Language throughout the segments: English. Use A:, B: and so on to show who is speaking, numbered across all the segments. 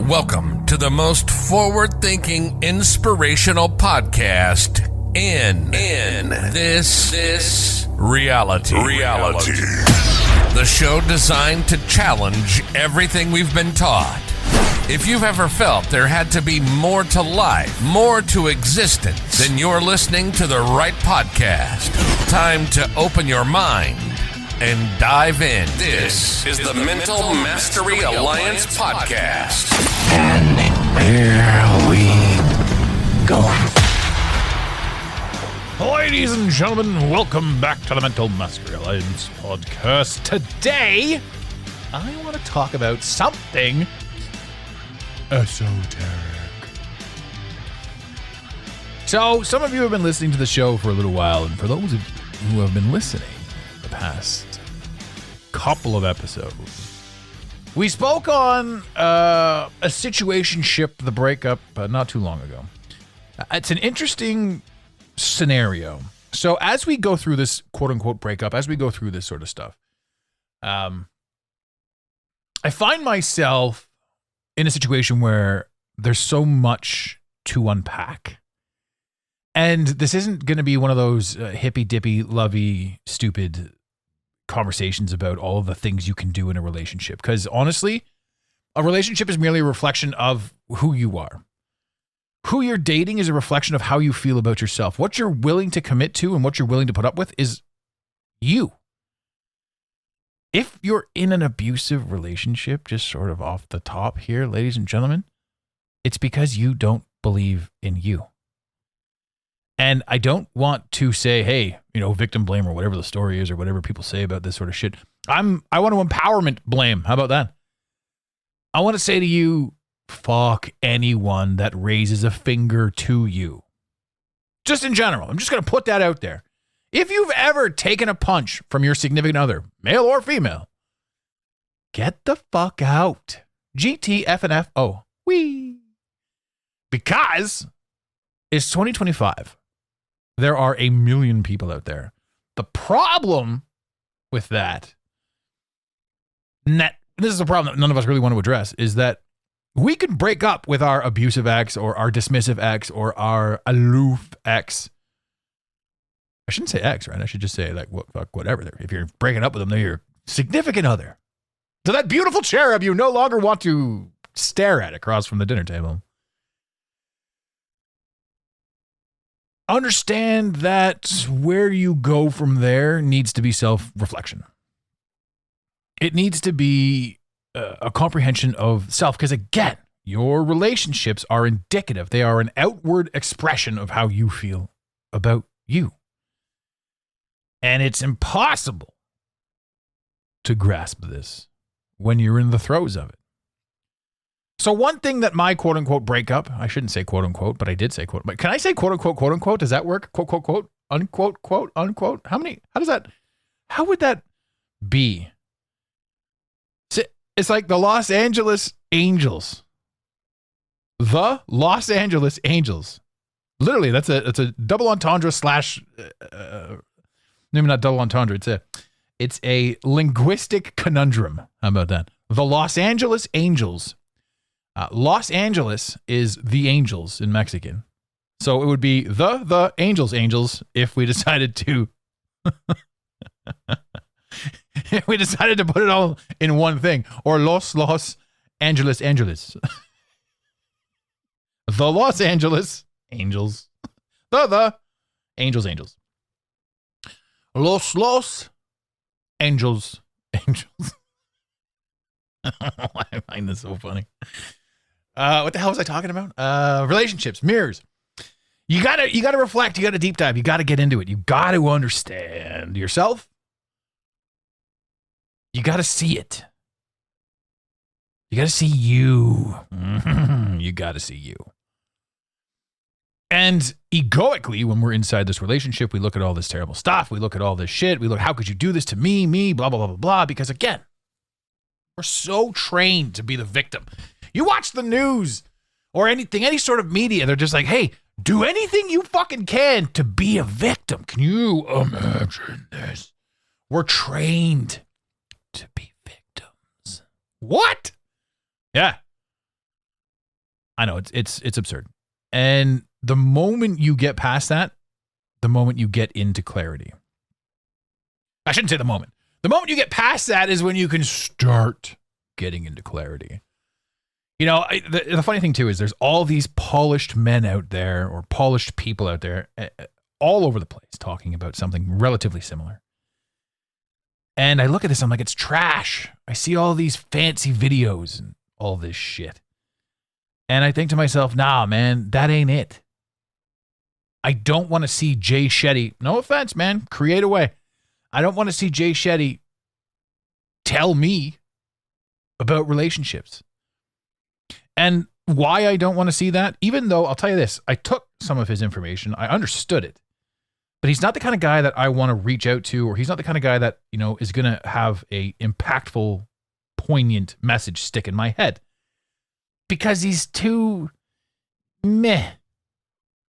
A: Welcome to the most forward-thinking, inspirational podcast in this reality. The show designed to challenge everything we've been taught. If you've ever felt there had to be more to life, more to existence, then you're listening to the right podcast. Time to open your mind and dive in. This is the Mental Mastery Alliance podcast.
B: And here we go.
C: Ladies and gentlemen, welcome back to the Mental Mastery Alliance podcast. Today, I want to talk about something esoteric. So, some of you have been listening to the show for a little while, and for those who have been listening the past couple of episodes, we spoke on a situationship, the breakup, not too long ago. It's an interesting scenario. So as we go through this quote-unquote breakup, as we go through this sort of stuff, I find myself in a situation where there's so much to unpack. And this isn't going to be one of those hippy-dippy, lovey, stupid conversations about all of the things you can do in a relationship. Because honestly, a relationship is merely a reflection of who you are. Who you're dating is a reflection of how you feel about yourself. What you're willing to commit to and what you're willing to put up with is you. If you're in an abusive relationship, just sort of off the top here, ladies and gentlemen, it's because you don't believe in you. And I don't want to say, hey, victim blame or whatever the story is or whatever people say about this sort of shit. I want to empowerment blame. How about that? I want to say to you, fuck anyone that raises a finger to you. Just in general. I'm just going to put that out there. If you've ever taken a punch from your significant other, male or female, get the fuck out. GTFNFO. Wee. Because it's 2025. There are a million people out there. The problem with that, this is a problem that none of us really want to address, is that we can break up with our abusive ex or our dismissive ex or our aloof ex. I shouldn't say ex, right? I should just say whatever. If you're breaking up with them, they're your significant other. So that beautiful cherub you no longer want to stare at across from the dinner table. Understand that where you go from there needs to be self-reflection. It needs to be a comprehension of self, because again, your relationships are indicative. They are an outward expression of how you feel about you. And it's impossible to grasp this when you're in the throes of it. So one thing that my quote-unquote breakup, I shouldn't say quote-unquote, but I did say quote. But can I say quote-unquote, quote-unquote? Does that work? Quote, quote, quote, unquote, quote, unquote? How would that be? It's like the Los Angeles Angels. The Los Angeles Angels. Literally, that's a double entendre slash, maybe not double entendre, it's a linguistic conundrum. How about that? The Los Angeles Angels. Los Angeles is the Angels in Mexican. So it would be the Angels if we decided to if we decided to put it all in one thing. Or Los Angeles. The Los Angeles Angels. The Angels. Los Angels. I find this so funny. What the hell was I talking about? Relationships, mirrors. You gotta reflect. You gotta deep dive. You gotta get into it. You gotta understand yourself. You gotta see it. You gotta see you. You gotta see you. And egoically, when we're inside this relationship, we look at all this terrible stuff. We look at all this shit. We look, how could you do this to me, blah, blah, blah, blah, blah. Because again, we're so trained to be the victim. You watch the news or anything, any sort of media, they're just like, hey, do anything you fucking can to be a victim. Can you imagine this? We're trained to be victims. What? Yeah. I know it's absurd. And the moment you get past that, the moment you get into clarity. I shouldn't say the moment. The moment you get past that is when you can start getting into clarity. You know, the funny thing too is there's all these polished men out there or polished people out there all over the place talking about something relatively similar. And I look at this, I'm like, it's trash. I see all these fancy videos and all this shit. And I think to myself, nah, man, that ain't it. I don't want to see Jay Shetty, no offense, man, create a way. I don't want to see Jay Shetty tell me about relationships. And why I don't want to see that, even though I'll tell you this, I took some of his information, I understood it, but he's not the kind of guy that I want to reach out to, or he's not the kind of guy that, you know, is going to have a impactful, poignant message stick in my head because he's too meh.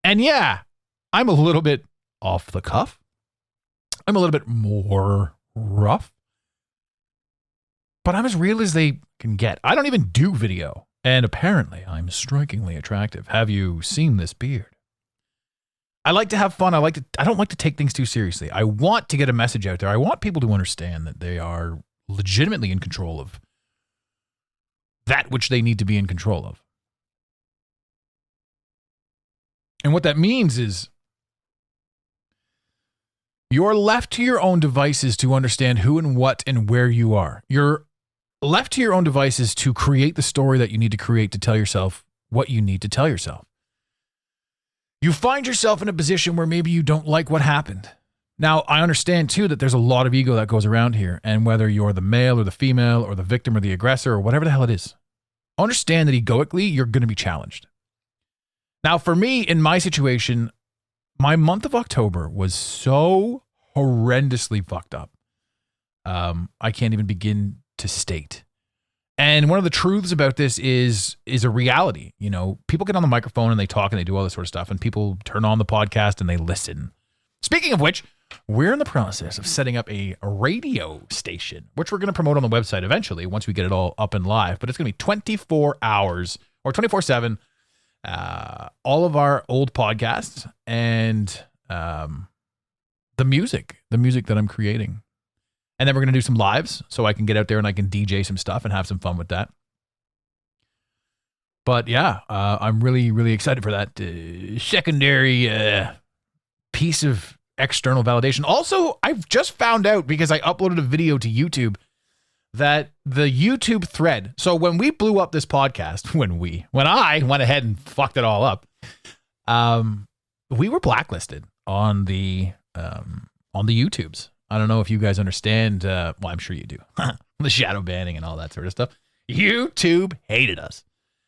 C: And yeah, I'm a little bit off the cuff. I'm a little bit more rough, but I'm as real as they can get. I don't even do video. And apparently I'm strikingly attractive. Have you seen this beard? I like to have fun. I don't like to take things too seriously. I want to get a message out there. I want people to understand that they are legitimately in control of that which they need to be in control of. And what that means is you're left to your own devices to understand who and what and where you are. You're left to your own devices to create the story that you need to create to tell yourself what you need to tell yourself. You find yourself in a position where maybe you don't like what happened. Now, I understand too that there's a lot of ego that goes around here, and whether you're the male or the female or the victim or the aggressor or whatever the hell it is, understand that egoically you're going to be challenged. Now, for me, in my situation, my month of October was so horrendously fucked up. I can't even begin to state. And one of the truths about this is a reality. You know, people get on the microphone and they talk and they do all this sort of stuff, and people turn on the podcast and they listen. Speaking of which, we're in the process of setting up a radio station, which we're going to promote on the website eventually once we get it all up and live. But it's going to be 24 hours or 24/7. All of our old podcasts and the music that I'm creating. And then we're going to do some lives so I can get out there and I can DJ some stuff and have some fun with that. But yeah, I'm really, really excited for that secondary piece of external validation. Also, I've just found out because I uploaded a video to YouTube that the YouTube thread. So when we blew up this podcast, when I went ahead and fucked it all up, we were blacklisted on the YouTubes. I don't know if you guys understand. Well, I'm sure you do. The shadow banning and all that sort of stuff. YouTube hated us.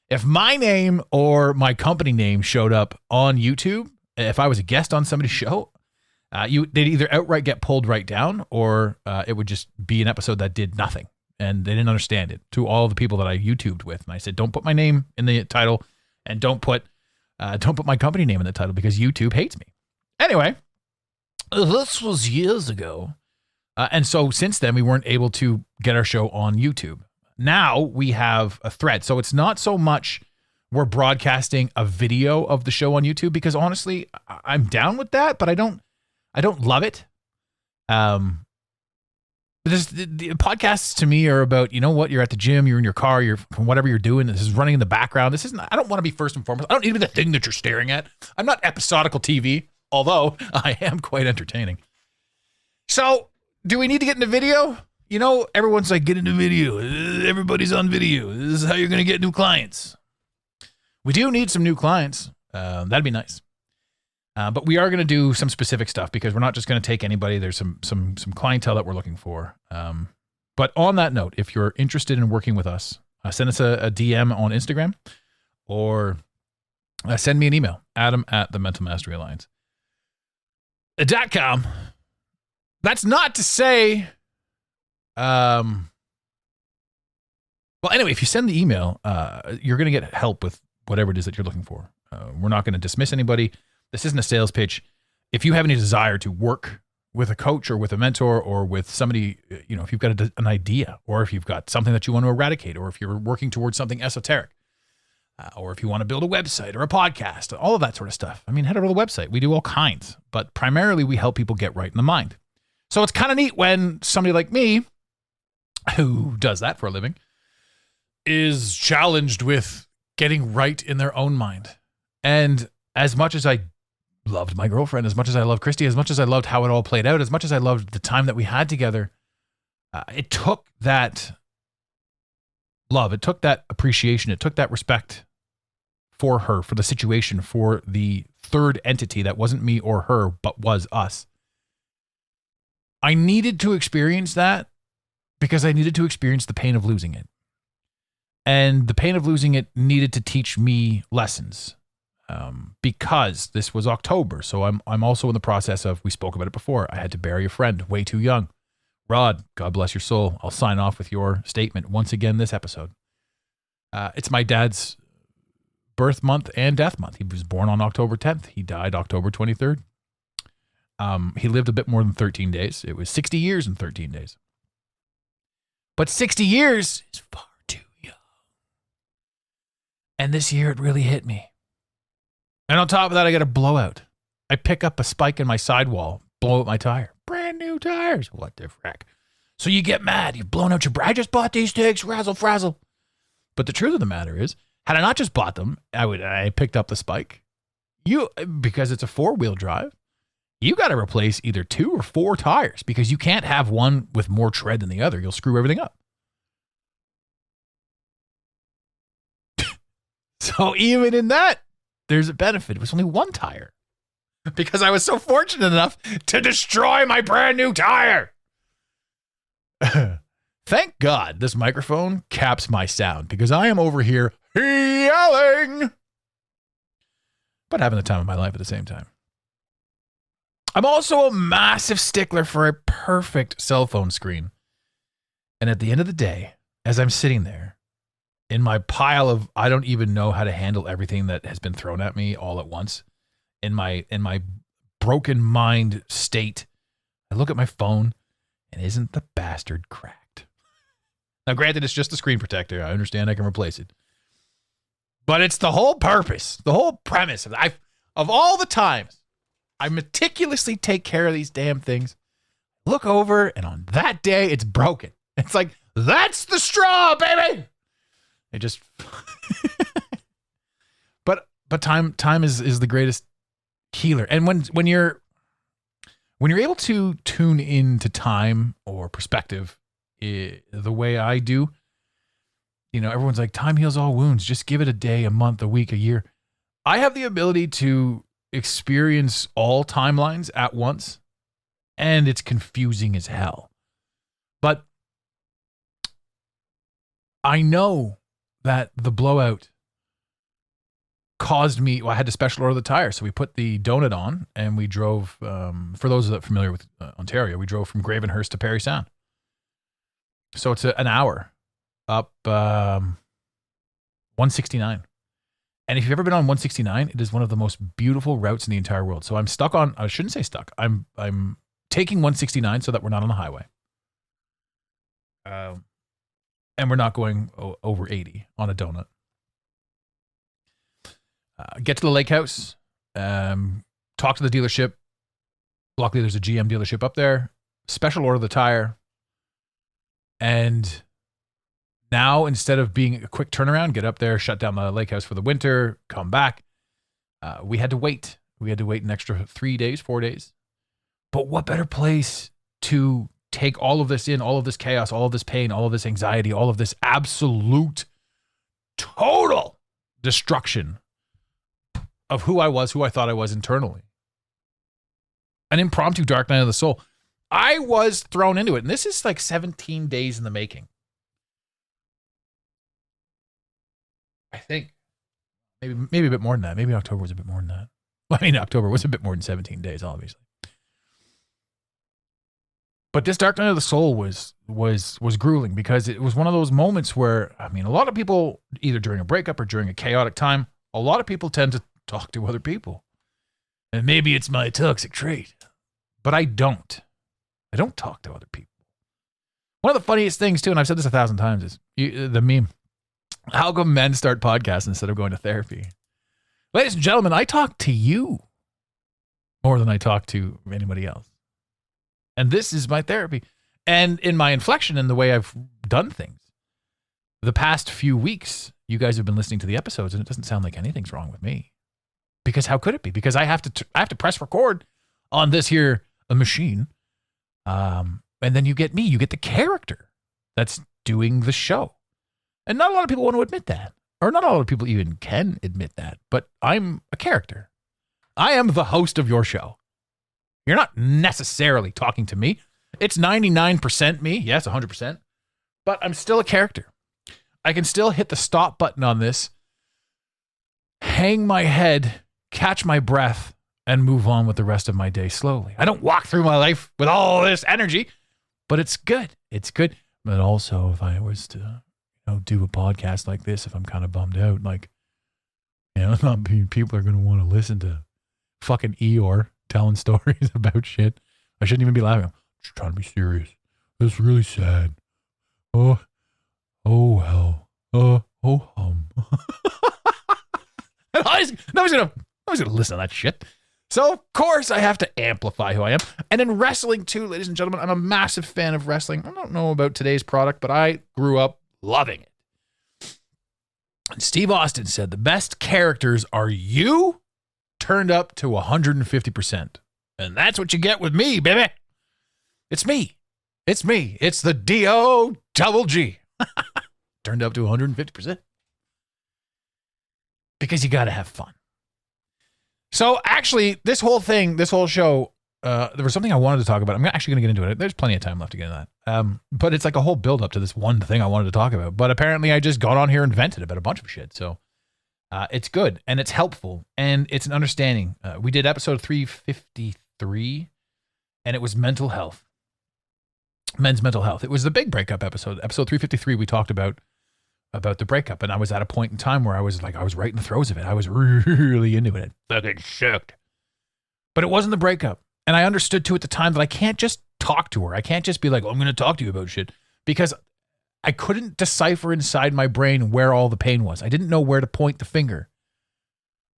C: If my name or my company name showed up on YouTube, if I was a guest on somebody's show, they'd either outright get pulled right down, or it would just be an episode that did nothing, and they didn't understand it. To all the people that I YouTubed with, and I said, don't put my name in the title, and don't put my company name in the title because YouTube hates me. Anyway. This was years ago. And so since then, we weren't able to get our show on YouTube. Now we have a thread. So it's not so much we're broadcasting a video of the show on YouTube, because honestly, I'm down with that, but I don't love it. The podcasts to me are about, you know what, you're at the gym, you're in your car, you're whatever you're doing, this is running in the background. I don't want to be first and foremost. I don't need to be the thing that you're staring at. I'm not episodical TV. Although I am quite entertaining. So, do we need to get into video? You know, everyone's like, get into video. Everybody's on video. This is how you're going to get new clients. We do need some new clients. That'd be nice. But we are going to do some specific stuff because we're not just going to take anybody. There's some clientele that we're looking for. But on that note, if you're interested in working with us, send us a DM on Instagram, or send me an email, adam@thementalmasteryalliance.com. That's not to say, well, anyway, if you send the email, you're going to get help with whatever it is that you're looking for. We're not going to dismiss anybody. This isn't a sales pitch. If you have any desire to work with a coach or with a mentor or with somebody, you know, if you've got an idea, or if you've got something that you want to eradicate, or if you're working towards something esoteric, or if you want to build a website or a podcast, all of that sort of stuff. I mean, head over to the website. We do all kinds, but primarily we help people get right in the mind. So it's kind of neat when somebody like me, who does that for a living, is challenged with getting right in their own mind. And as much as I loved my girlfriend, as much as I loved Christy, as much as I loved how it all played out, as much as I loved the time that we had together, it took that love, it took that appreciation, it took that respect for her, for the situation, for the third entity that wasn't me or her, but was us. I needed to experience that because I needed to experience the pain of losing it. And the pain of losing it needed to teach me lessons. Because this was October, so I'm also in the process of, we spoke about it before, I had to bury a friend way too young. Rod, God bless your soul. I'll sign off with your statement once again this episode. It's my dad's birth month and death month. He was born on October 10th. He died October 23rd. He lived a bit more than 13 days. It was 60 years and 13 days. But 60 years is far too young. And this year it really hit me. And on top of that, I get a blowout. I pick up a spike in my sidewall, blow out my tire. Brand new tires. What the frick? So you get mad. You've blown out your... I just bought these things. Razzle frazzle. But the truth of the matter is, had I not just bought them, I picked up the spike. Because it's a 4-wheel drive, you got to replace either 2 or 4 tires because you can't have one with more tread than the other. You'll screw everything up. So even in that, there's a benefit. It was only 1 tire because I was so fortunate enough to destroy my brand new tire. Thank God this microphone caps my sound because I am over here yelling, but having the time of my life at the same time. I'm also a massive stickler for a perfect cell phone screen. And at the end of the day, as I'm sitting there, in my pile of, I don't even know how to handle everything that has been thrown at me all at once, in my broken mind state, I look at my phone and isn't the bastard cracked? Now, granted, it's just a screen protector. I understand I can replace it. But it's the whole purpose, the whole premise of all the times I meticulously take care of these damn things, look over, and on that day, it's broken. It's like, that's the straw, baby! It just, but time is the greatest healer. And when you're able to tune into time or perspective, the way I do, everyone's like, time heals all wounds. Just give it a day, a month, a week, a year. I have the ability to experience all timelines at once, and it's confusing as hell. But I know that the blowout caused me, I had to special order the tire. So we put the donut on and we drove, for those that are familiar with Ontario, we drove from Gravenhurst to Parry Sound. So it's an hour up 169. And if you've ever been on 169, it is one of the most beautiful routes in the entire world. So I'm stuck on, I shouldn't say stuck. I'm taking 169 so that we're not on the highway. And we're not going over 80 on a donut. Get to the lake house, talk to the dealership. Luckily, there's a GM dealership up there. Special order the tire. And now, instead of being a quick turnaround, get up there, shut down the lake house for the winter, come back, we had to wait. We had to wait an extra 3 days, 4 days. But what better place to take all of this in, all of this chaos, all of this pain, all of this anxiety, all of this absolute, total destruction of who I was, who I thought I was internally. An impromptu dark night of the soul. I was thrown into it, and this is like 17 days in the making. I think maybe a bit more than that. Maybe October was a bit more than that. Well, I mean, October was a bit more than 17 days, obviously. But this dark night of the soul was grueling because it was one of those moments where, I mean, a lot of people, either during a breakup or during a chaotic time, a lot of people tend to talk to other people. And maybe it's my toxic trait, but I don't. I don't talk to other people. One of the funniest things, too, and I've said this 1,000 times, is the meme. How come men start podcasts instead of going to therapy? Ladies and gentlemen, I talk to you more than I talk to anybody else. And this is my therapy. And in my inflection in the way I've done things, the past few weeks, you guys have been listening to the episodes and it doesn't sound like anything's wrong with me. Because how could it be? Because I have to press record on this here machine. And then you get me, you get the character that's doing the show. And not a lot of people want to admit that. Or not a lot of people even can admit that. But I'm a character. I am the host of your show. You're not necessarily talking to me. It's 99% me. Yes, 100%. But I'm still a character. I can still hit the stop button on this, hang my head, catch my breath, and move on with the rest of my day slowly. I don't walk through my life with all this energy, but it's good. It's good. But also, if I was to do a podcast like this, if I'm kind of bummed out, like, not people are going to want to listen to fucking Eeyore telling stories about shit. I shouldn't even be laughing. I'm just trying to be serious. It's really sad. Oh well. Nobody's gonna listen to that shit. So of course I have to amplify who I am. And in wrestling too, ladies and gentlemen, I'm a massive fan of wrestling. I don't know about today's product, but I grew up loving it. And Steve Austin said the best characters are you turned up to 150%. And that's what you get with me, baby. It's me. It's me. It's the D-O-double-G. Turned up to 150%. Because you got to have fun. So actually, this whole show, there was something I wanted to talk about. I'm actually going to get into it. There's plenty of time left to get into that. But it's like a whole build up to this one thing I wanted to talk about. But apparently I just got on here and vented about a bunch of shit. So it's good and it's helpful and it's an understanding. We did episode 353 and it was mental health. Men's mental health. It was the big breakup episode. Episode 353, we talked about the breakup. And I was at a point in time where I was right in the throes of it. I was really into it. It fucking sucked. But it wasn't the breakup. And I understood too at the time that I can't just talk to her. I can't just be like, I'm going to talk to you about shit. Because I couldn't decipher inside my brain where all the pain was. I didn't know where to point the finger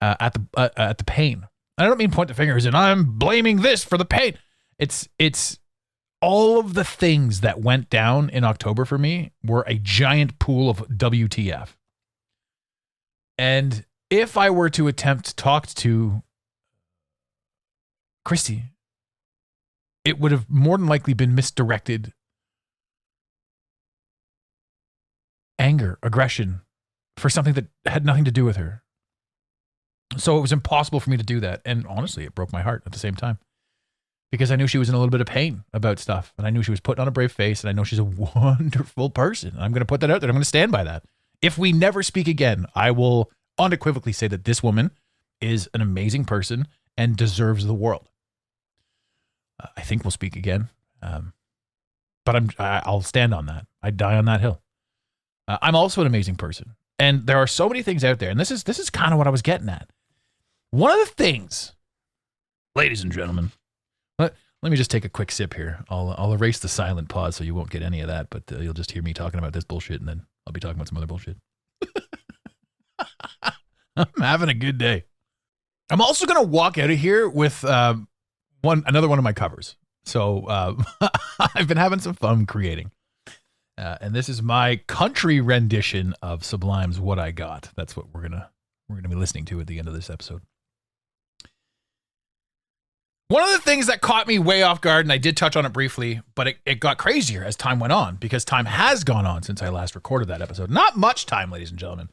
C: at the pain. I don't mean point the finger as in I'm blaming this for the pain. It's all of the things that went down in October for me were a giant pool of WTF. And if I were to attempt to talk to Christy, it would have more than likely been misdirected anger, aggression for something that had nothing to do with her. So it was impossible for me to do that. And honestly, it broke my heart at the same time. Because I knew she was in a little bit of pain about stuff. And I knew she was putting on a brave face. And I know she's a wonderful person. And I'm going to put that out there. I'm going to stand by that. If we never speak again, I will unequivocally say that this woman is an amazing person and deserves the world. I think we'll speak again. But I'll stand on that. I die on that hill. I'm also an amazing person. And there are so many things out there. And this is kind of what I was getting at. One of the things, ladies and gentlemen, let me just take a quick sip here. I'll erase the silent pause so you won't get any of that, but you'll just hear me talking about this bullshit, and then I'll be talking about some other bullshit. I'm having a good day. I'm also going to walk out of here with another one of my covers. So I've been having some fun creating. And this is my country rendition of Sublime's What I Got. That's what we're gonna be listening to at the end of this episode. One of the things that caught me way off guard, and I did touch on it briefly, but it got crazier as time went on, because time has gone on since I last recorded that episode. Not much time, ladies and gentlemen.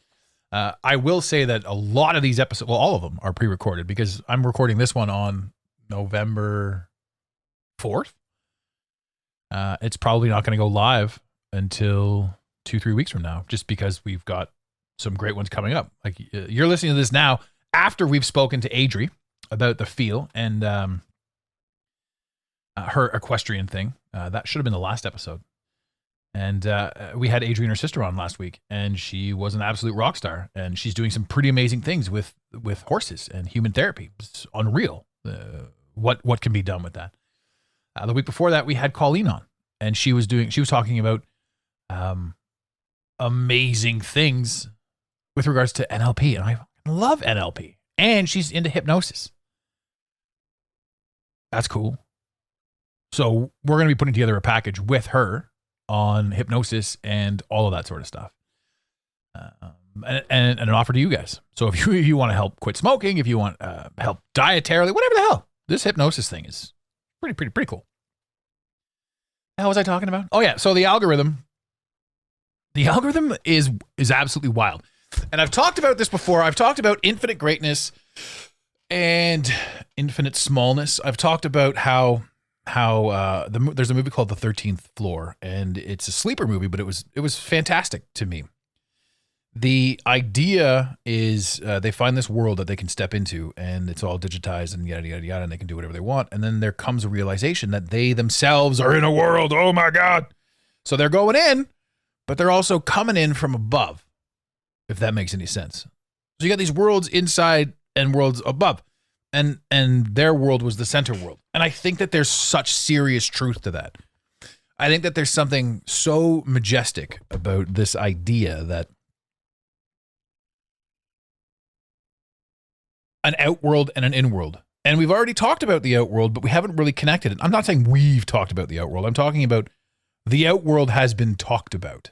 C: I will say that a lot of these episodes, well, all of them are pre-recorded, because I'm recording this one on November 4th. It's probably not going to go live until 2-3 weeks from now, just because we've got some great ones coming up. Like, you're listening to this now after we've spoken to Adri about the feel and her equestrian thing. That should have been the last episode. And we had Adri and her sister on last week, and she was an absolute rock star, and she's doing some pretty amazing things with horses and human therapy. It's unreal what can be done with that. The week before that, we had Colleen on, and she was talking about amazing things with regards to NLP. And I love NLP. And she's into hypnosis. That's cool. So we're going to be putting together a package with her on hypnosis and all of that sort of stuff. And an offer to you guys. So if you want to help quit smoking, if you want help dietarily, whatever the hell, this hypnosis thing is pretty cool. What was I talking about? Oh yeah, so the algorithm is absolutely wild. And I've talked about this before. I've talked about infinite greatness and infinite smallness. I've talked about how there's a movie called The 13th Floor, and it's a sleeper movie, but it was fantastic to me. The idea is they find this world that they can step into, and it's all digitized and yada, yada, yada, and they can do whatever they want. And then there comes a realization that they themselves are in a world. Oh, my God. So they're going in, but they're also coming in from above, if that makes any sense. So you got these worlds inside and worlds above, and their world was the center world. And I think that there's such serious truth to that. I think that there's something so majestic about this idea that an outworld and an inworld. And we've already talked about the outworld, but we haven't really connected it. I'm not saying we've talked about the outworld. I'm talking about the outworld has been talked about.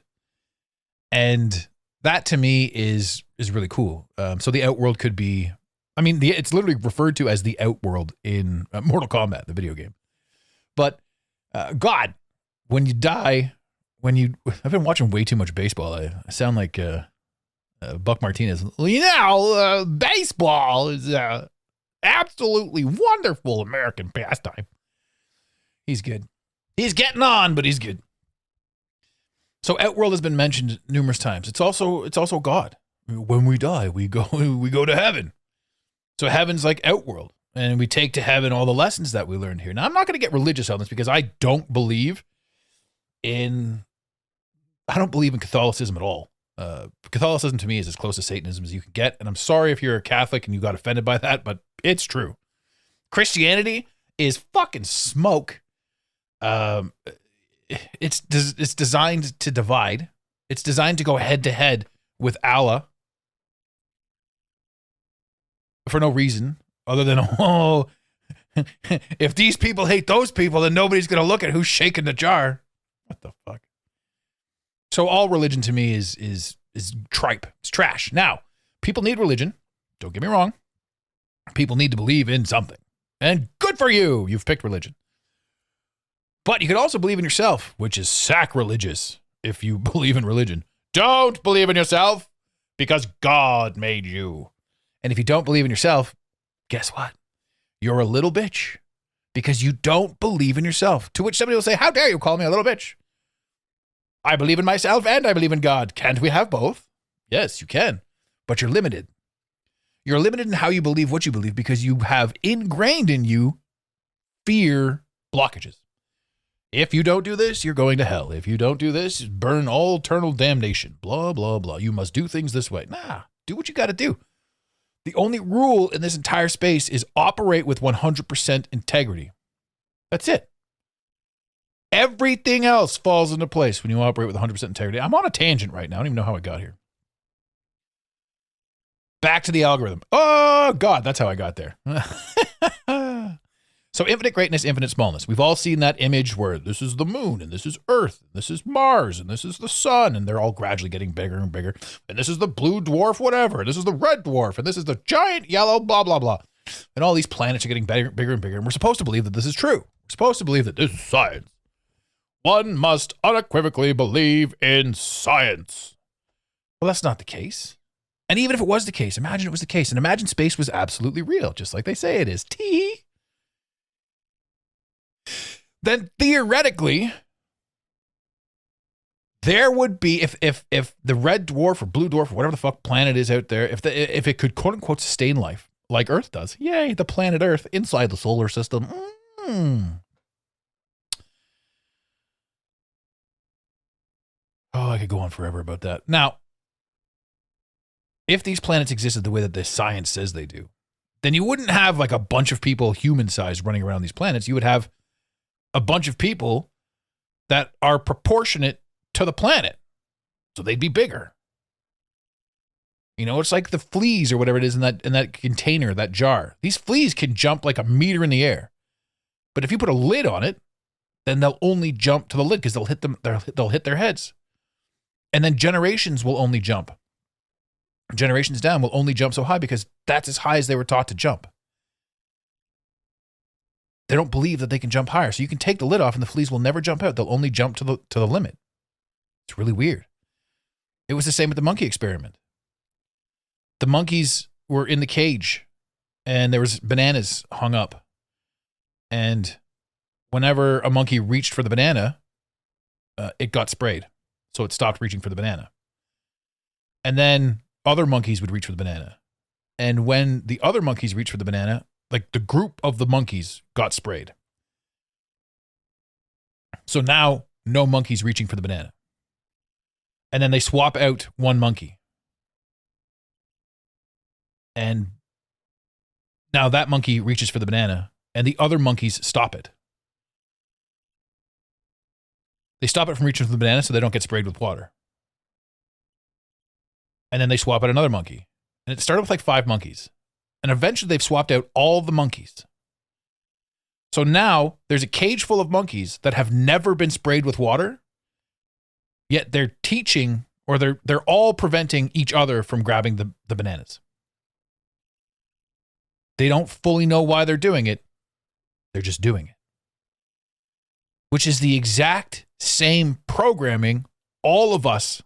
C: And that to me is really cool. So the outworld could be, it's literally referred to as the outworld in Mortal Kombat, the video game. But God, when you die, I've been watching way too much baseball. I sound like Buck Martinez. Baseball is absolutely wonderful American pastime. He's good. He's getting on, but he's good. So outworld has been mentioned numerous times. It's also God. When we die, we go to heaven. So heaven's like outworld, and we take to heaven all the lessons that we learned here. Now I'm not going to get religious on this because I don't believe in Catholicism at all. Catholicism to me is as close to Satanism as you can get. And I'm sorry if you're a Catholic and you got offended by that, but it's true. Christianity is fucking smoke. It's designed to divide. It's designed to go head to head with Allah for no reason other than, if these people hate those people, then nobody's going to look at who's shaking the jar. What the fuck? So all religion to me is tripe. It's trash. Now, people need religion. Don't get me wrong. People need to believe in something. And good for you. You've picked religion. But you could also believe in yourself, which is sacrilegious if you believe in religion. Don't believe in yourself because God made you. And if you don't believe in yourself, guess what? You're a little bitch because you don't believe in yourself. To which somebody will say, how dare you call me a little bitch? I believe in myself and I believe in God. Can't we have both? Yes, you can. But you're limited. You're limited in how you believe what you believe because you have ingrained in you fear blockages. If you don't do this, you're going to hell. If you don't do this, burn all eternal damnation. Blah, blah, blah. You must do things this way. Nah, do what you got to do. The only rule in this entire space is operate with 100% integrity. That's it. Everything else falls into place when you operate with 100% integrity. I'm on a tangent right now. I don't even know how I got here. Back to the algorithm. Oh, God, that's how I got there. So infinite greatness, infinite smallness. We've all seen that image where this is the moon, and this is Earth, and this is Mars, and this is the sun, and they're all gradually getting bigger and bigger. And this is the blue dwarf, whatever. This is the red dwarf, and this is the giant yellow, blah, blah, blah. And all these planets are getting bigger, bigger and bigger. And we're supposed to believe that this is true. We're supposed to believe that this is science. One must unequivocally believe in science. Well, that's not the case. And even if it was the case, imagine it was the case. And imagine space was absolutely real, just like they say it is. Tee. Then theoretically, there would be, if the red dwarf or blue dwarf or whatever the fuck planet is out there, if it could quote unquote sustain life like Earth does, yay, the planet Earth inside the solar system. Oh, I could go on forever about that. Now, if these planets existed the way that the science says they do, then you wouldn't have like a bunch of people human-sized running around these planets. You would have a bunch of people that are proportionate to the planet. So they'd be bigger. It's like the fleas or whatever it is in that container, that jar. These fleas can jump like a meter in the air. But if you put a lid on it, then they'll only jump to the lid because they'll hit their heads. And then generations will only jump. Generations down will only jump so high because that's as high as they were taught to jump. They don't believe that they can jump higher. So you can take the lid off and the fleas will never jump out. They'll only jump to the limit. It's really weird. It was the same with the monkey experiment. The monkeys were in the cage and there was bananas hung up. And whenever a monkey reached for the banana, it got sprayed. So it stopped reaching for the banana. And then other monkeys would reach for the banana. And when the other monkeys reached for the banana, like the group of the monkeys got sprayed. So now no monkeys reaching for the banana. And then they swap out one monkey. And now that monkey reaches for the banana and the other monkeys stop it. They stop it from reaching for the banana so they don't get sprayed with water. And then they swap out another monkey. And it started with like 5 monkeys. And eventually they've swapped out all the monkeys. So now there's a cage full of monkeys that have never been sprayed with water, yet they're teaching, or they're all preventing each other from grabbing the bananas. They don't fully know why they're doing it. They're just doing it. Which is the exact same programming all of us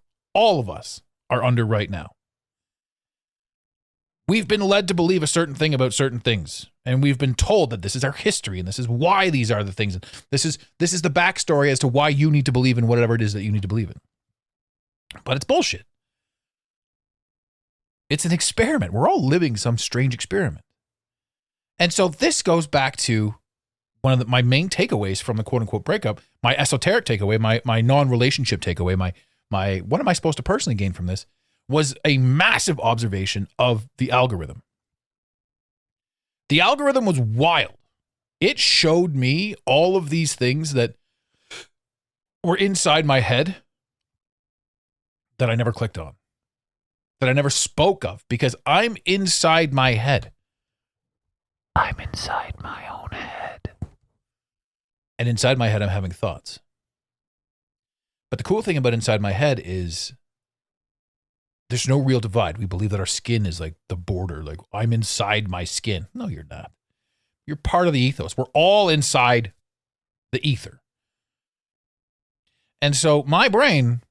C: are under right now. We've been led to believe a certain thing about certain things. And we've been told that this is our history and this is why these are the things. This is the backstory as to why you need to believe in whatever it is that you need to believe in. But it's bullshit. It's an experiment. We're all living some strange experiment. And so this goes back to one of my main takeaways from the quote unquote breakup, my esoteric takeaway, my non-relationship takeaway, my what am I supposed to personally gain from this, was a massive observation of the algorithm. The algorithm was wild. It showed me all of these things that were inside my head that I never clicked on, that I never spoke of, because I'm inside my head. I'm inside my own head. And inside my head, I'm having thoughts. But the cool thing about inside my head is there's no real divide. We believe that our skin is like the border, like I'm inside my skin. No, you're not. You're part of the ethos. We're all inside the ether. And so my brain,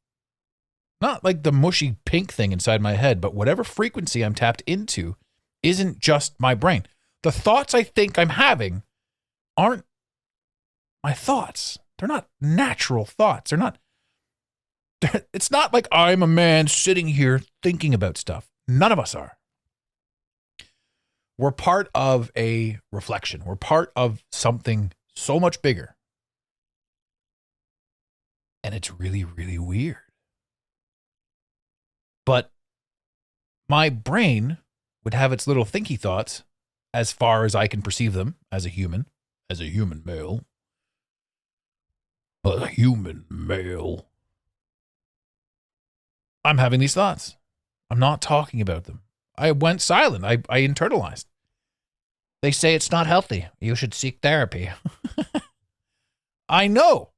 C: not like the mushy pink thing inside my head, but whatever frequency I'm tapped into isn't just my brain. The thoughts I think I'm having aren't my thoughts. They're not natural thoughts. It's not like I'm a man sitting here thinking about stuff. None of us are. We're part of a reflection. We're part of something so much bigger. And it's really, really weird. But my brain would have its little thinky thoughts as far as I can perceive them as a human male. A human male. I'm having these thoughts. I'm not talking about them. I went silent. I internalized. They say it's not healthy. You should seek therapy. I know.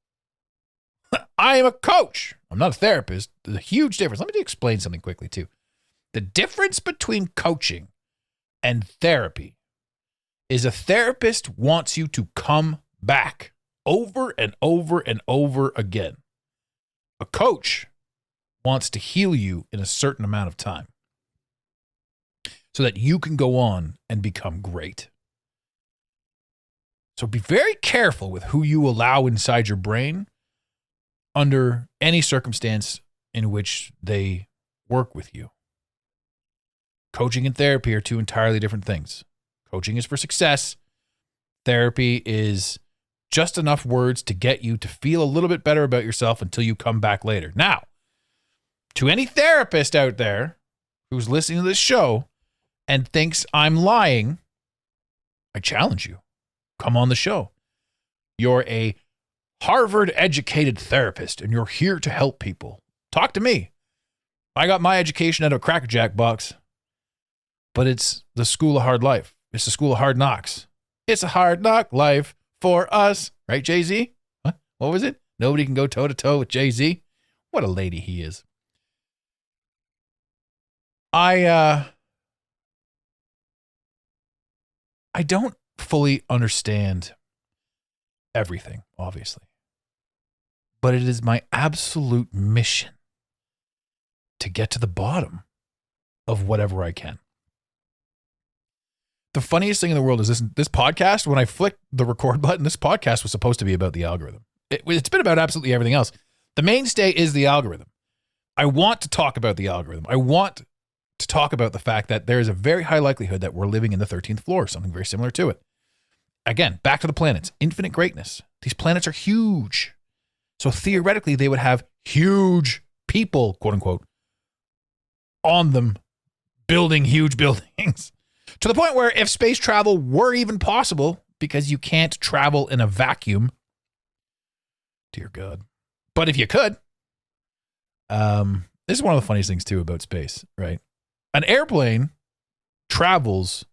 C: I am a coach. I'm not a therapist. There's a huge difference. Let me explain something quickly, too. The difference between coaching and therapy is a therapist wants you to come back over and over and over again. A coach wants to heal you in a certain amount of time so that you can go on and become great. So be very careful with who you allow inside your brain under any circumstance in which they work with you. Coaching and therapy are two entirely different things. Coaching is for success. Therapy is just enough words to get you to feel a little bit better about yourself until you come back later. Now, to any therapist out there who's listening to this show and thinks I'm lying, I challenge you. Come on the show. You're a Harvard-educated therapist and you're here to help people. Talk to me. I got my education out of a Cracker Jack box, but it's the school of hard life. It's the school of hard knocks. It's a hard knock life for us. Right, Jay-Z? What was it? Nobody can go toe-to-toe with Jay-Z. What a lady he is. I don't fully understand everything, obviously. But it is my absolute mission to get to the bottom of whatever I can. The funniest thing in the world is this podcast, when I flicked the record button, this podcast was supposed to be about the algorithm. It's been about absolutely everything else. The mainstay is the algorithm. I want to talk about the algorithm. I want to talk about the fact that there is a very high likelihood that we're living in the 13th floor, something very similar to it. Again, back to the planets, infinite greatness. These planets are huge. So theoretically, they would have huge people, quote unquote, on them, building huge buildings. To the point where if space travel were even possible, because you can't travel in a vacuum, dear God. But if you could, this is one of the funniest things too about space, right? An airplane travels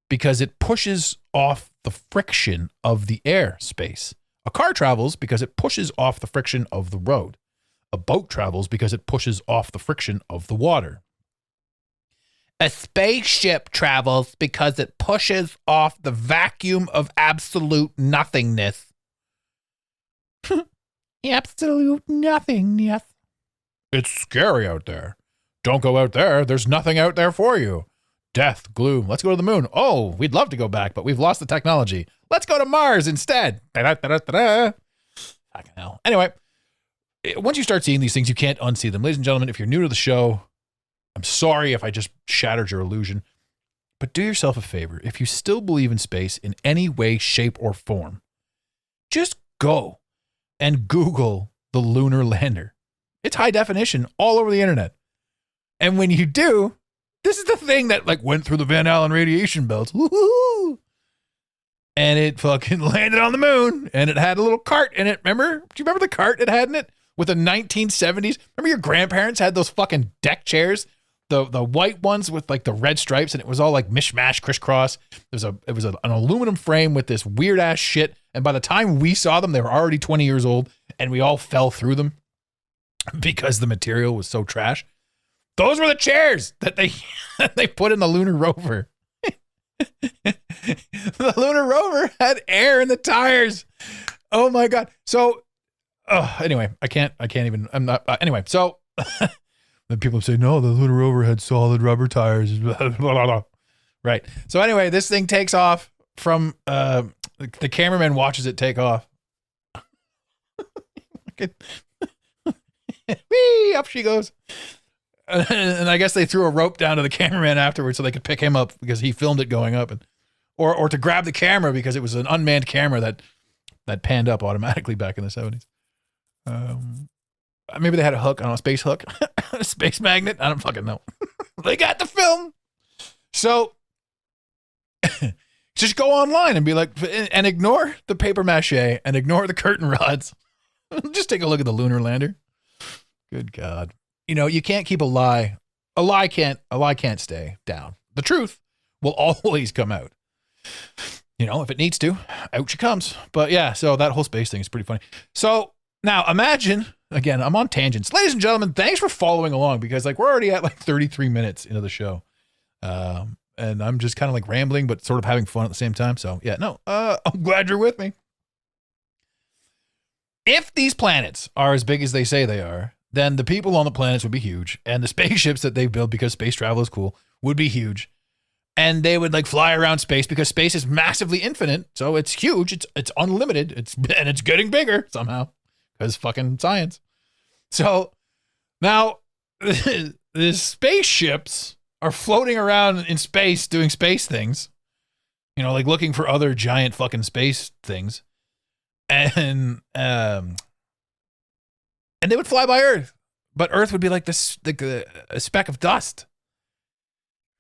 C: because it pushes off the friction of the airspace. A car travels because it pushes off the friction of the road. A boat travels because it pushes off the friction of the water. A spaceship travels because it pushes off the vacuum of absolute nothingness. Absolute nothingness. It's scary out there. Don't go out there. There's nothing out there for you. Death, gloom. Let's go to the moon. Oh, we'd love to go back, but we've lost the technology. Let's go to Mars instead. Fucking hell. Anyway, once you start seeing these things, you can't unsee them. Ladies and gentlemen, if you're new to the show, I'm sorry if I just shattered your illusion, but do yourself a favor. If you still believe in space in any way, shape, or form, just go and Google the lunar lander. It's high definition all over the internet. And when you do, this is the thing that like went through the Van Allen radiation belts. Woo-hoo! And it fucking landed on the moon, and it had a little cart in it. Remember? Do you remember the cart it had in it with the 1970s? Remember your grandparents had those fucking deck chairs? The white ones with like the red stripes, and it was all like mishmash, crisscross. It was an aluminum frame with this weird ass shit. And by the time we saw them, they were already 20 years old, and we all fell through them because the material was so trash. Those were the chairs that they put in the lunar rover. The lunar rover had air in the tires. Oh my God. So, anyway, I can't even, I'm not, anyway, so then people say, no, the lunar rover had solid rubber tires. Right. So anyway, this thing takes off from, the cameraman watches it take off. Whee, up she goes. And I guess they threw a rope down to the cameraman afterwards so they could pick him up because he filmed it going up, and or to grab the camera because it was an unmanned camera that panned up automatically back in the 70s. Maybe they had a hook, I don't know, a space hook, a space magnet. I don't fucking know. They got the film. So just go online and be like, and ignore the paper mache and ignore the curtain rods. Just take a look at the lunar lander. Good God. You know, you can't keep a lie. A lie can't stay down. The truth will always come out. You know, if it needs to, out she comes. But yeah, so that whole space thing is pretty funny. So now imagine, again, I'm on tangents. Ladies and gentlemen, thanks for following along because like we're already at like 33 minutes into the show. And I'm just kind of like rambling, but sort of having fun at the same time. So yeah, no, I'm glad you're with me. If these planets are as big as they say they are, then the people on the planets would be huge, and the spaceships that they build because space travel is cool would be huge, and they would like fly around space because space is massively infinite, so it's huge, it's unlimited, it's getting bigger somehow because fucking science. So now the spaceships are floating around in space doing space things, you know, like looking for other giant fucking space things, and they would fly by Earth, but Earth would be like this, like a speck of dust,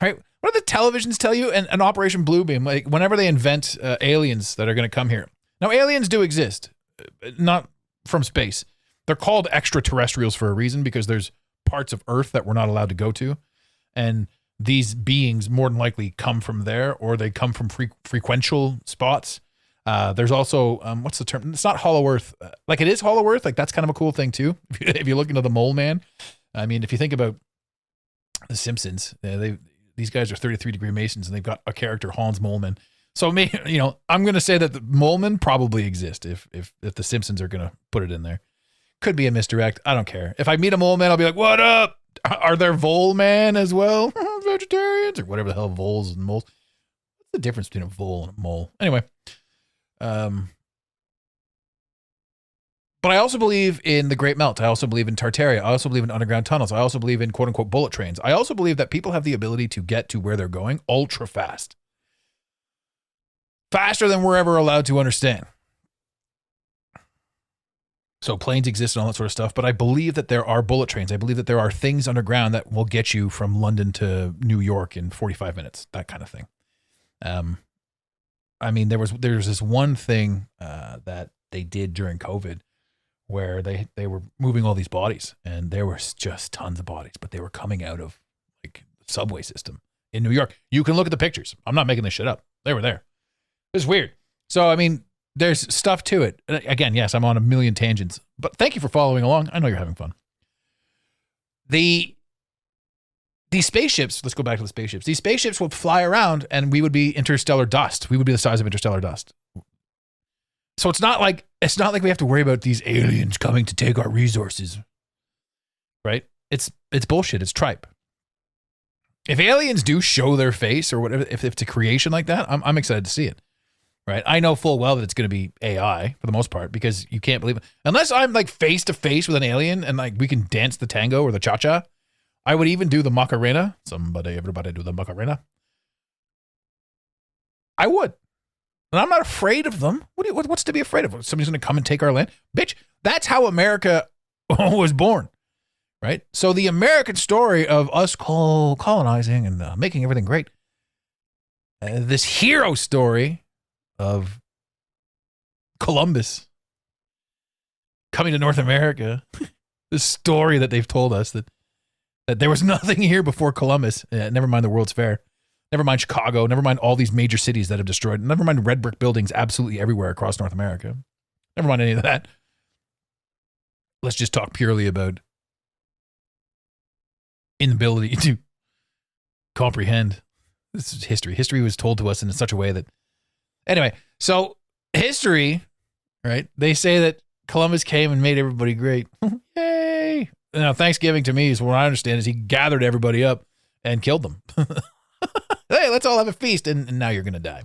C: right? What do the televisions tell you? And an Operation Bluebeam, like whenever they invent aliens that are going to come here. Now, aliens do exist, not from space. They're called extraterrestrials for a reason because there's parts of Earth that we're not allowed to go to. And these beings more than likely come from there, or they come from frequential spots. There's also, what's the term? It's not Hollow Earth. Like, it is Hollow Earth. Like, that's kind of a cool thing too. If you look into the Mole Man, I mean, if you think about The Simpsons, these guys are 33-degree Masons, and they've got a character, Hans Moleman. So, I'm going to say that the Moleman probably exists if the Simpsons are going to put it in there. Could be a misdirect. I don't care. If I meet a Mole Man, I'll be like, what up? Are there Vole Man as well? Vegetarians or whatever the hell voles and moles. What's the difference between a vole and a mole? Anyway. But I also believe in the Great Melt. I also believe in Tartaria. I also believe in underground tunnels. I also believe in quote unquote bullet trains. I also believe that people have the ability to get to where they're going ultra fast. Faster than we're ever allowed to understand. So planes exist and all that sort of stuff, but I believe that there are bullet trains. I believe that there are things underground that will get you from London to New York in 45 minutes, that kind of thing. I mean, there's this one thing that they did during COVID where they were moving all these bodies, and there was just tons of bodies, but they were coming out of like the subway system in New York. You can look at the pictures. I'm not making this shit up. They were there. It was weird. So, I mean, there's stuff to it. Again, yes, I'm on a million tangents, but thank you for following along. I know you're having fun. These spaceships, let's go back to the spaceships. These spaceships would fly around and we would be interstellar dust. We would be the size of interstellar dust. So it's not like we have to worry about these aliens coming to take our resources. Right? It's bullshit. It's tripe. If aliens do show their face or whatever, if it's a creation like that, I'm excited to see it. Right? I know full well that it's going to be AI for the most part because you can't believe it. Unless I'm like face to face with an alien and like we can dance the tango or the cha-cha. I would even do the Macarena. Everybody do the Macarena. I would. And I'm not afraid of them. What's to be afraid of? Somebody's going to come and take our land? Bitch, that's how America was born. Right? So the American story of us colonizing and making everything great. This hero story of Columbus coming to North America. This story that they've told us that there was nothing here before Columbus. Never mind the World's Fair. Never mind Chicago. Never mind all these major cities that have destroyed. Never mind red brick buildings absolutely everywhere across North America. Never mind any of that. Let's just talk purely about inability to comprehend. This is history. History was told to us in such a way that... Anyway, so history, right? They say that Columbus came and made everybody great. Yay! Now, Thanksgiving to me is what I understand is he gathered everybody up and killed them. Hey, let's all have a feast, and now you're going to die.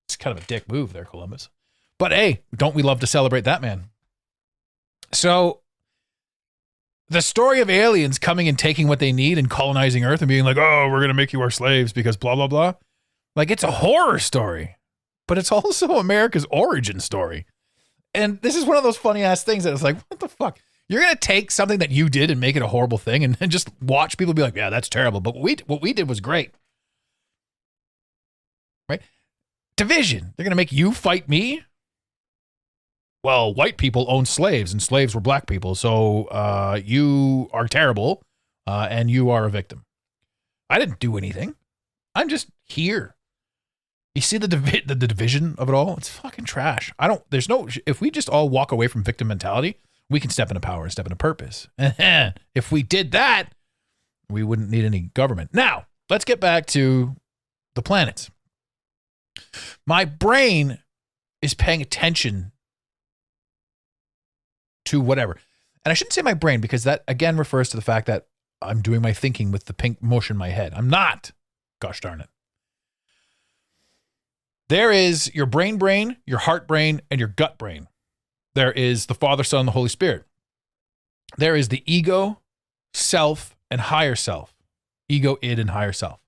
C: It's kind of a dick move there, Columbus. But hey, don't we love to celebrate that man? So, the story of aliens coming and taking what they need and colonizing Earth and being like, oh, we're going to make you our slaves because blah, blah, blah. Like, it's a horror story, but it's also America's origin story. And this is one of those funny ass things that it's like, what the fuck? You're going to take something that you did and make it a horrible thing and just watch people be like, yeah, that's terrible. But what we did was great. Right? Division. They're going to make you fight me? Well, white people owned slaves and slaves were black people. So you are terrible and you are a victim. I didn't do anything. I'm just here. You see the division of it all? It's fucking trash. If we just all walk away from victim mentality, we can step into power and step into purpose. If we did that, we wouldn't need any government. Now, let's get back to the planets. My brain is paying attention to whatever. And I shouldn't say my brain because that, again, refers to the fact that I'm doing my thinking with the pink mush in my head. I'm not. Gosh darn it. There is your brain, your heart brain, and your gut brain. There is the Father, Son, and the Holy Spirit. There is the ego, self, and higher self. Ego, id, and higher self.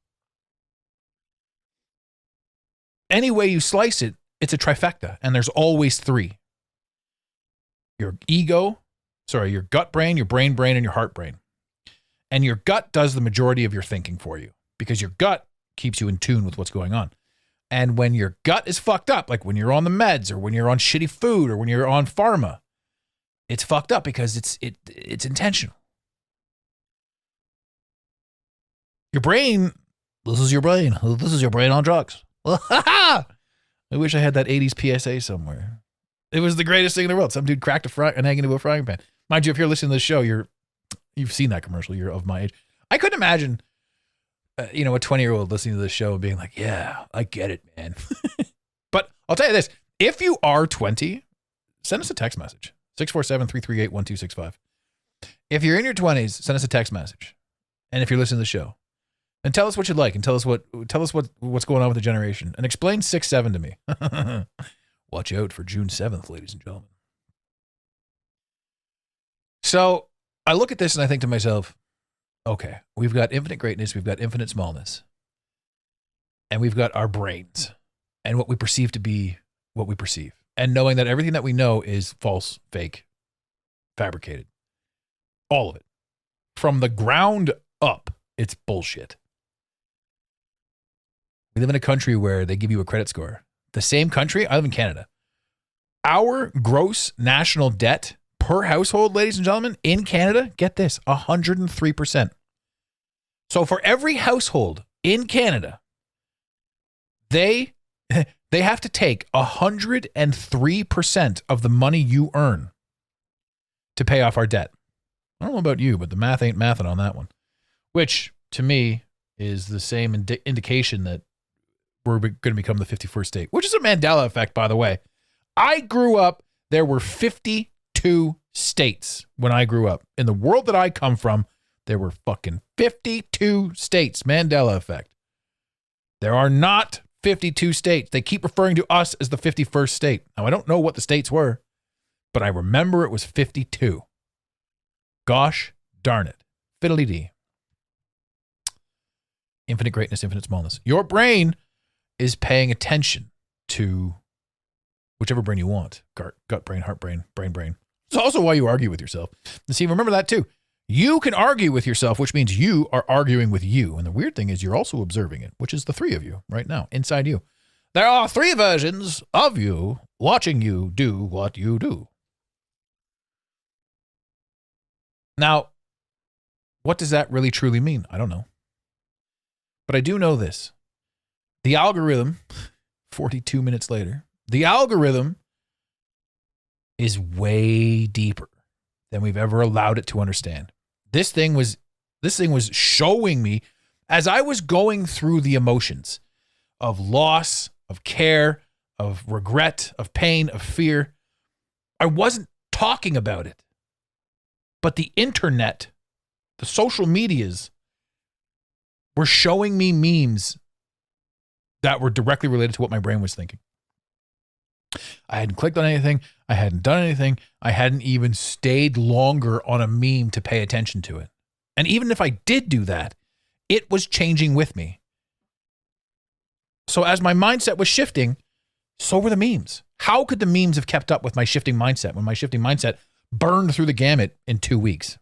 C: Any way you slice it, it's a trifecta, and there's always three. Your gut brain, your brain, and your heart brain. And your gut does the majority of your thinking for you because your gut keeps you in tune with what's going on. And when your gut is fucked up, like when you're on the meds or when you're on shitty food or when you're on pharma, it's fucked up because it's intentional. Your brain, this is your brain. This is your brain on drugs. I wish I had that 80s PSA somewhere. It was the greatest thing in the world. Some dude cracked an egg into a frying pan. Mind you, if you're listening to this show, you've seen that commercial. You're of my age. I couldn't imagine, a 20-year-old listening to this show and being like, yeah, I get it, man. But I'll tell you this. If you are 20, send us a text message. 647-338-1265. If you're in your 20s, send us a text message. And if you're listening to the show, and tell us what you'd like, and tell us what's going on with the generation, and explain 6-7 to me. Watch out for June 7th, ladies and gentlemen. So I look at this and I think to myself, okay, we've got infinite greatness, we've got infinite smallness, and we've got our brains and what we perceive to be what we perceive, and knowing that everything that we know is false, fake, fabricated. All of it. From the ground up, it's bullshit. We live in a country where they give you a credit score. The same country, I live in Canada. Our gross national debt per household, ladies and gentlemen, in Canada, get this, 103%. So for every household in Canada, they have to take 103% of the money you earn to pay off our debt. I don't know about you, but the math ain't mathing on that one, which to me is the same indication that we're going to become the 51st state, which is a Mandela effect, by the way. I grew up, there were 52 states when I grew up. In the world that I come from, there were fucking 52 states. Mandela effect. There are not 52 states. They keep referring to us as the 51st state. Now, I don't know what the states were, but I remember it was 52. Gosh darn it. Fiddly-dee. Infinite greatness, infinite smallness. Your brain is paying attention to whichever brain you want. Gut brain, heart brain, brain. It's also why you argue with yourself. And see, remember that too. You can argue with yourself, which means you are arguing with you. And the weird thing is you're also observing it, which is the three of you right now, inside you. There are three versions of you watching you do what you do. Now, what does that really truly mean? I don't know. But I do know this. The algorithm, 42 minutes later, the algorithm is way deeper than we've ever allowed it to understand. This thing was showing me as I was going through the emotions of loss, of care, of regret, of pain, of fear. I wasn't talking about it. But the internet, the social medias, were showing me memes that were directly related to what my brain was thinking. I hadn't clicked on anything. I hadn't done anything. I hadn't even stayed longer on a meme to pay attention to it. And even if I did do that, it was changing with me. So as my mindset was shifting, so were the memes. How could the memes have kept up with my shifting mindset when my shifting mindset burned through the gamut in 2 weeks?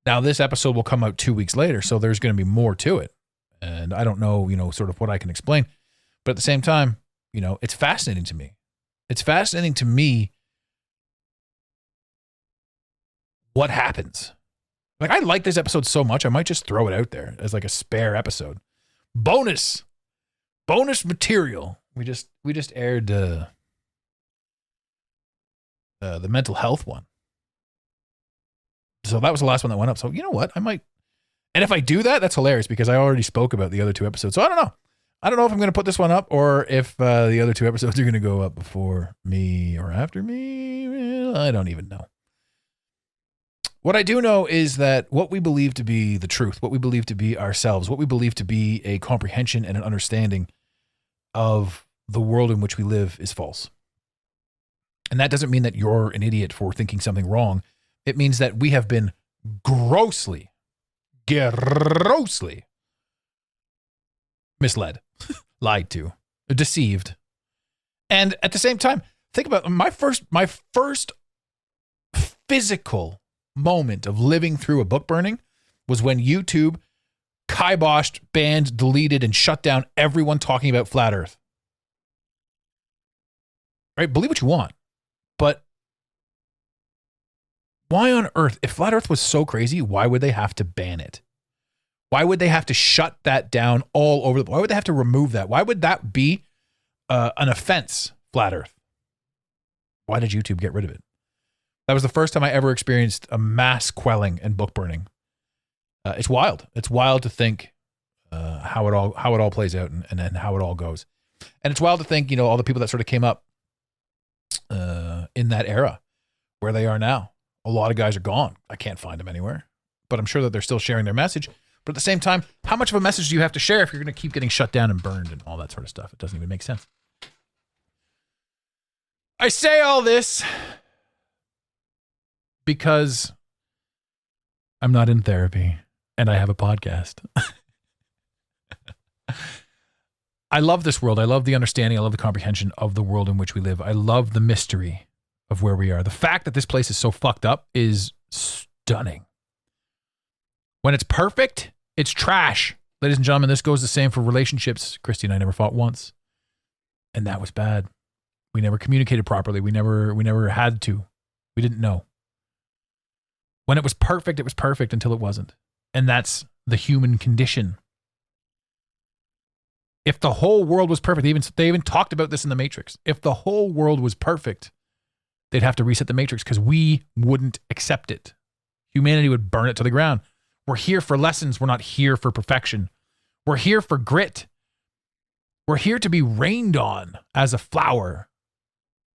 C: Now, this episode will come out 2 weeks later, so there's going to be more to it. And I don't know, sort of what I can explain. But at the same time, it's fascinating to me. It's fascinating to me what happens. Like, I like this episode so much, I might just throw it out there as like a spare episode. Bonus material. We just aired the mental health one. So that was the last one that went up. So you know what? I might, and if I do that, that's hilarious because I already spoke about the other two episodes. So I don't know. I don't know if I'm going to put this one up or if the other two episodes are going to go up before me or after me. Well, I don't even know. What I do know is that what we believe to be the truth, what we believe to be ourselves, what we believe to be a comprehension and an understanding of the world in which we live is false. And that doesn't mean that you're an idiot for thinking something wrong. It means that we have been grossly misled, lied to, deceived. And at the same time, think about my first physical moment of living through a book burning was when YouTube kiboshed, banned, deleted, and shut down everyone talking about flat Earth. Right? Believe what you want. But why on earth, if flat Earth was so crazy, why would they have to ban it? Why would they have to shut that down all over? Why would they have to remove that? Why would that be an offense, Flat Earth? Why did YouTube get rid of it? That was the first time I ever experienced a mass quelling and book burning. It's wild. It's wild to think how it all plays out and then how it all goes. And it's wild to think, all the people that sort of came up in that era, where they are now. A lot of guys are gone. I can't find them anywhere, but I'm sure that they're still sharing their message. But at the same time, how much of a message do you have to share if you're going to keep getting shut down and burned and all that sort of stuff? It doesn't even make sense. I say all this because I'm not in therapy and I have a podcast. I love this world. I love the understanding. I love the comprehension of the world in which we live. I love the mystery of where we are. The fact that this place is so fucked up is stunning. When it's perfect, it's trash. Ladies and gentlemen, this goes the same for relationships. Christy and I never fought once. And that was bad. We never communicated properly. We never had to. We didn't know. When it was perfect until it wasn't. And that's the human condition. If the whole world was perfect, they even talked about this in The Matrix. If the whole world was perfect, they'd have to reset the Matrix because we wouldn't accept it. Humanity would burn it to the ground. We're here for lessons. We're not here for perfection. We're here for grit. We're here to be rained on as a flower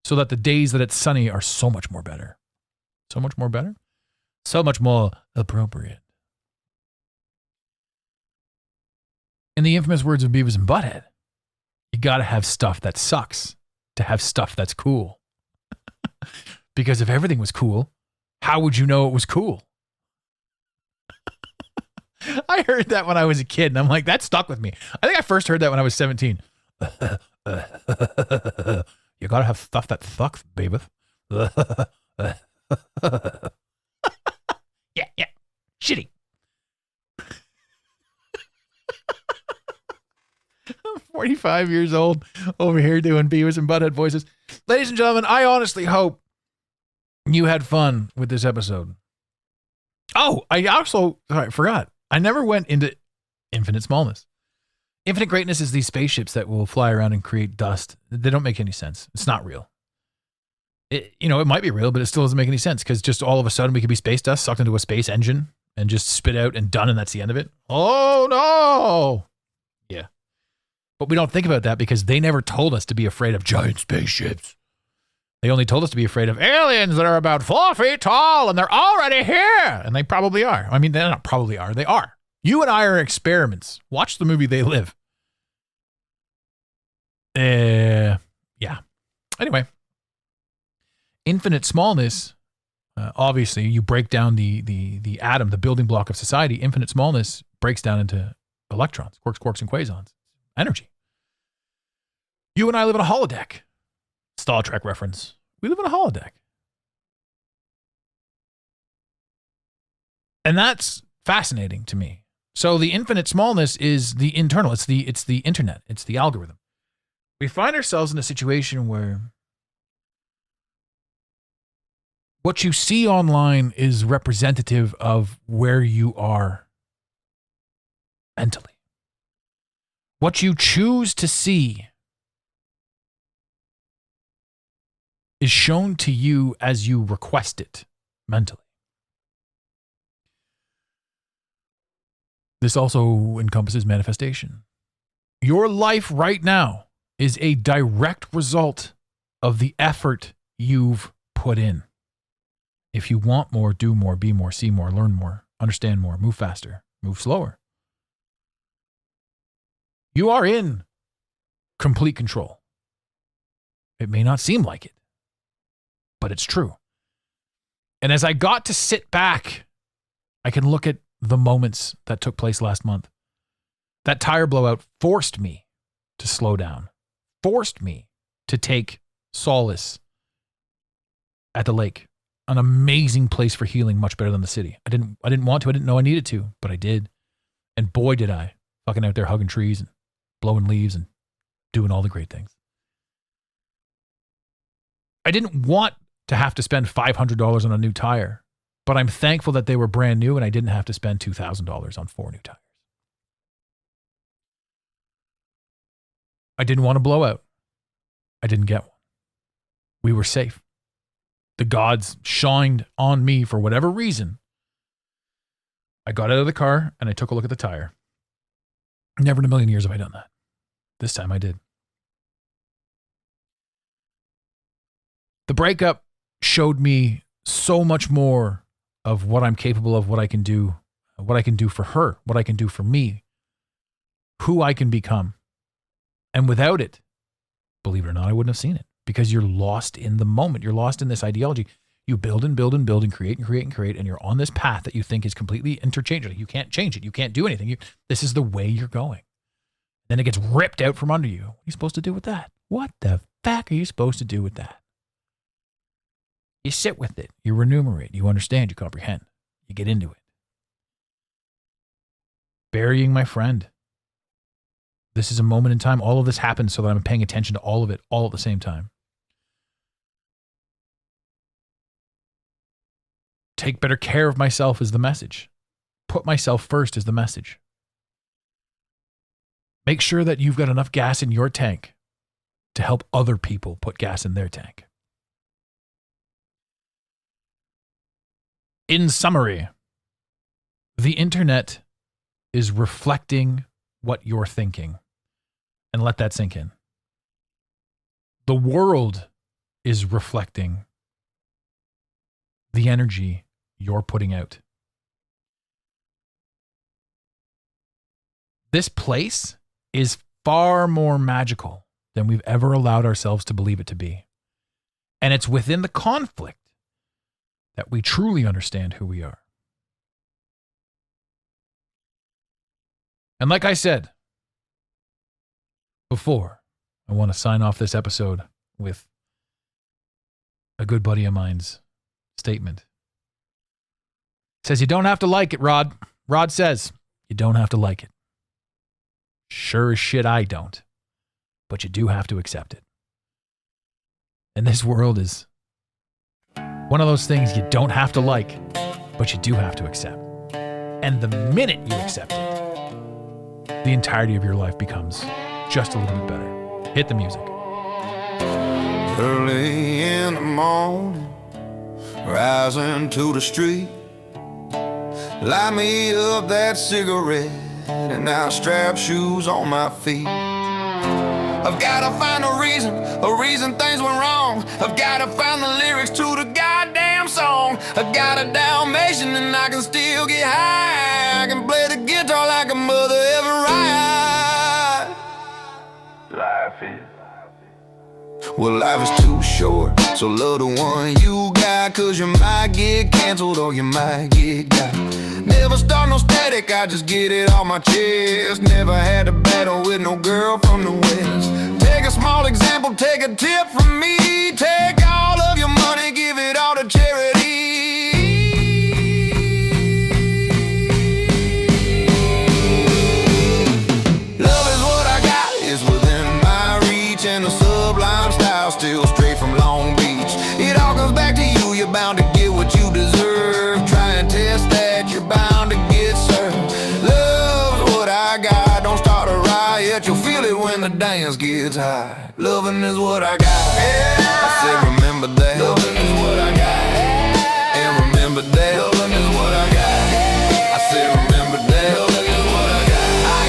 C: so that the days that it's sunny are so much more better. So much more better? So much more appropriate. In the infamous words of Beavis and Butthead, you got to have stuff that sucks to have stuff that's cool. Because if everything was cool, how would you know it was cool? I heard that when I was a kid, and I'm like, that stuck with me. I think I first heard that when I was 17. You got to have stuff that sucks, baby. Yeah. Shitty. I'm 45 years old over here doing Beavis and Butthead voices. Ladies and gentlemen, I honestly hope you had fun with this episode. Oh, I forgot. I never went into infinite smallness. Infinite greatness is these spaceships that will fly around and create dust. They don't make any sense. It's not real. It might be real, but it still doesn't make any sense because just all of a sudden we could be space dust sucked into a space engine and just spit out and done, and that's the end of it. Oh, no. Yeah. But we don't think about that because they never told us to be afraid of giant spaceships. They only told us to be afraid of aliens that are about 4 feet tall and they're already here. And they probably are. I mean, they not probably are. They are. You and I are experiments. Watch the movie They Live. Yeah. Anyway. Infinite smallness, obviously, you break down the atom, the building block of society. Infinite smallness breaks down into electrons, quarks, and quasons. Energy. You and I live in a holodeck. Star Trek reference. We live in a holodeck. And that's fascinating to me. So the infinite smallness is the internal. It's the internet. It's the algorithm. We find ourselves in a situation where what you see online is representative of where you are mentally. What you choose to see is shown to you as you request it mentally. This also encompasses manifestation. Your life right now is a direct result of the effort you've put in. If you want more, do more, be more, see more, learn more, understand more, move faster, move slower. You are in complete control. It may not seem like it, but it's true. And as I got to sit back, I can look at the moments that took place last month. That tire blowout forced me to slow down, forced me to take solace at the lake. An amazing place for healing, much better than the city. I didn't want to. I didn't know I needed to, but I did. And boy, did I. Fucking out there hugging trees and blowing leaves and doing all the great things. I didn't want to have to spend $500 on a new tire, but I'm thankful that they were brand new and I didn't have to spend $2,000 on 4 new tires. I didn't want a blowout. I didn't get one. We were safe. The gods shined on me for whatever reason. I got out of the car and I took a look at the tire. Never in a million years have I done that. This time I did. The breakup showed me so much more of what I'm capable of, what I can do for her, what I can do for me, who I can become. And without it, believe it or not, I wouldn't have seen it, because you're lost in the moment. You're lost in this ideology. You build and build and build and create and create and create, and you're on this path that you think is completely interchangeable. You can't change it. You can't do anything. This is the way you're going. Then it gets ripped out from under you. What are you supposed to do with that? What the fuck are you supposed to do with that? You sit with it. You remunerate. You understand. You comprehend. You get into it. Burying my friend. This is a moment in time. All of this happens so that I'm paying attention to all of it, all at the same time. Take better care of myself is the message. Put myself first is the message. Make sure that you've got enough gas in your tank to help other people put gas in their tank. In summary, the internet is reflecting what you're thinking. And let that sink in. The world is reflecting the energy you're putting out. This place is far more magical than we've ever allowed ourselves to believe it to be. And it's within the conflict that we truly understand who we are. And like I said before, I want to sign off this episode with a good buddy of mine's statement. It says, you don't have to like it, Rod. Rod says, you don't have to like it. Sure as shit I don't. But you do have to accept it. And this world is one of those things you don't have to like, but you do have to accept. And the minute you accept it, the entirety of your life becomes just a little bit better. Hit the music.
D: Early in the morning, rising to the street, light me up that cigarette, and I strap shoes on my feet. I've gotta find a reason things went wrong. I've gotta find the lyrics to the goddamn song. I got a Dalmatian and I can still get high. I can play the guitar like a mother ever ride. Life is, well, life is too short, so love the one you got, 'cause you might get canceled or you might get got. Never start no static, I just get it off my chest. Never had a battle with no girl from the West. Take a small example, take a tip from me. Take all of your money, give it all to charity. Love is what I got, it's within my reach, and the sublime style still straight from Long Beach. It all comes back to you, you're bound to get what you deserve. Try and test that, you're bound to get served. Love's what I got, don't start a riot, you'll feel it when the dance gets high. Loving is what I got, yeah. I said remember that. Loving is what I got, and remember that. Loving is what I got, I said remember that. Loving is what I got, I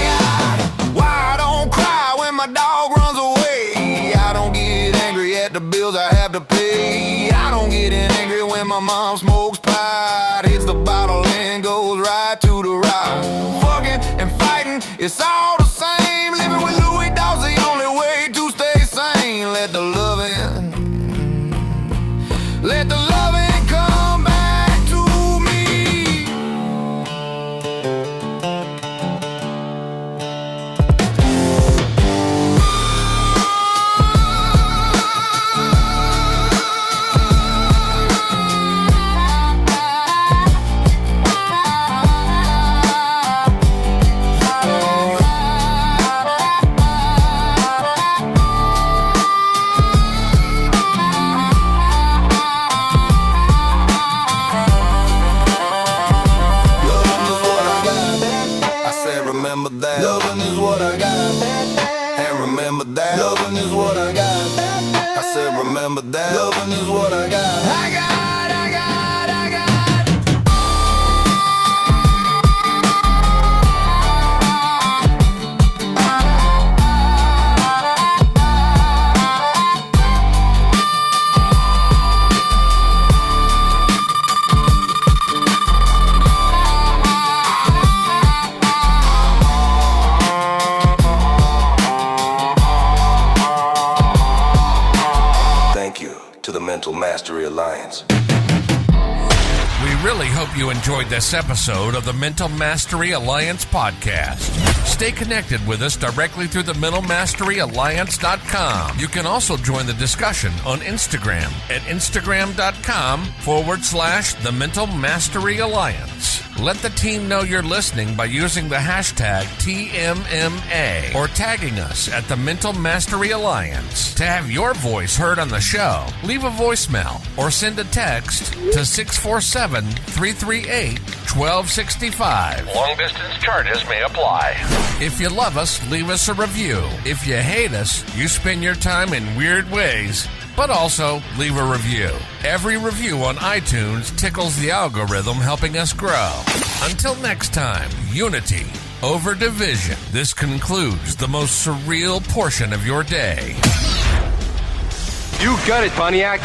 D: got. Why I don't cry when my dog runs away? I don't get angry at the bills I have to pay. I don't get angry when my mom smokes pot, hits the bottle and goes right to the rock. Fucking and fighting, it's all the same. Living with Louis Dog's the only way to stay sane. Let the loving come back to me. Loving is what I got. I got.
E: To the Mental Mastery Alliance.
A: We really hope you enjoyed this episode of the Mental Mastery Alliance podcast. Stay connected with us directly through the mentalmasteryalliance.com. You can also join the discussion on Instagram at instagram.com/the Mental Mastery Alliance. Let the team know you're listening by using the hashtag TMMA or tagging us at the Mental Mastery Alliance. To have your voice heard on the show, leave a voicemail or send a text to 647-338-1265. Long distance charges may apply. If you love us, leave us a review. If you hate us, you spend your time in weird ways, but also leave a review. Every review on iTunes tickles the algorithm, helping us grow. Until next time, unity over division. This concludes the most surreal portion of your day.
F: You got it, Pontiac.